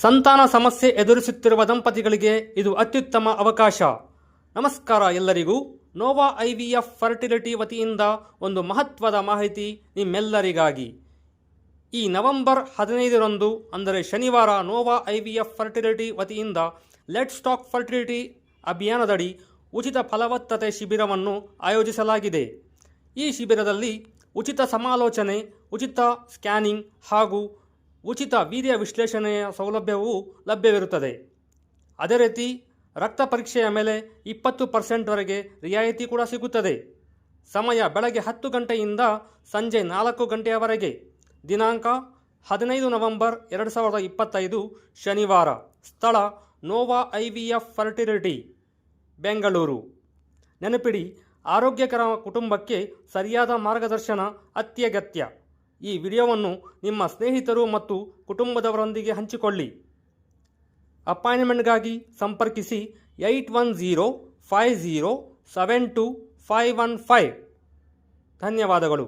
ಸಂತಾನ ಸಮಸ್ಯೆ ಎದುರಿಸುತ್ತಿರುವ ದಂಪತಿಗಳಿಗೆ ಇದು ಅತ್ಯುತ್ತಮ ಅವಕಾಶ. ನಮಸ್ಕಾರ ಎಲ್ಲರಿಗೂ. ನೋವಾ IVF ಫರ್ಟಿಲಿಟಿ ವತಿಯಿಂದ ಒಂದು ಮಹತ್ವದ ಮಾಹಿತಿ ನಿಮ್ಮೆಲ್ಲರಿಗಾಗಿ. ಈ ನವೆಂಬರ್ 15ರಂದು ಅಂದರೆ ಶನಿವಾರ ನೋವಾ IVF ಫರ್ಟಿಲಿಟಿ ವತಿಯಿಂದ ಲೆಟ್ಸ್ ಟಾಕ್ ಫರ್ಟಿಲಿಟಿ ಅಭಿಯಾನದಡಿ ಉಚಿತ ಫಲವತ್ತತೆ ಶಿಬಿರವನ್ನು ಆಯೋಜಿಸಲಾಗಿದೆ. ಈ ಶಿಬಿರದಲ್ಲಿ ಉಚಿತ ಸಮಾಲೋಚನೆ, ಉಚಿತ ಸ್ಕ್ಯಾನಿಂಗ್ ಹಾಗೂ ಉಚಿತ ವೀರ್ಯ ವಿಶ್ಲೇಷಣೆಯ ಸೌಲಭ್ಯವೂ ಲಭ್ಯವಿರುತ್ತದೆ. ಅದೇ ರೀತಿ ರಕ್ತ ಪರೀಕ್ಷೆಯ ಮೇಲೆ 20% ರಿಯಾಯಿತಿ ಕೂಡ ಸಿಗುತ್ತದೆ. ಸಮಯ ಬೆಳಗ್ಗೆ 10 ಗಂಟೆಯಿಂದ ಸಂಜೆ 4 ಗಂಟೆಯವರೆಗೆ. ದಿನಾಂಕ 15 ನವೆಂಬರ್ 2025 ಶನಿವಾರ. ಸ್ಥಳ ನೋವಾ IVF ಫರ್ಟಿಲಿಟಿ, ಬೆಂಗಳೂರು. ನೆನಪಿಡಿ, ಆರೋಗ್ಯಕರ ಕುಟುಂಬಕ್ಕೆ ಸರಿಯಾದ ಮಾರ್ಗದರ್ಶನ ಅತ್ಯಗತ್ಯ. ಈ ವಿಡಿಯೋವನ್ನು ನಿಮ್ಮ ಸ್ನೇಹಿತರು ಮತ್ತು ಕುಟುಂಬದವರೊಂದಿಗೆ ಹಂಚಿಕೊಳ್ಳಿ. ಅಪಾಯಿಂಟ್ಮೆಂಟ್ಗಾಗಿ ಸಂಪರ್ಕಿಸಿ 8105072515. ಧನ್ಯವಾದಗಳು.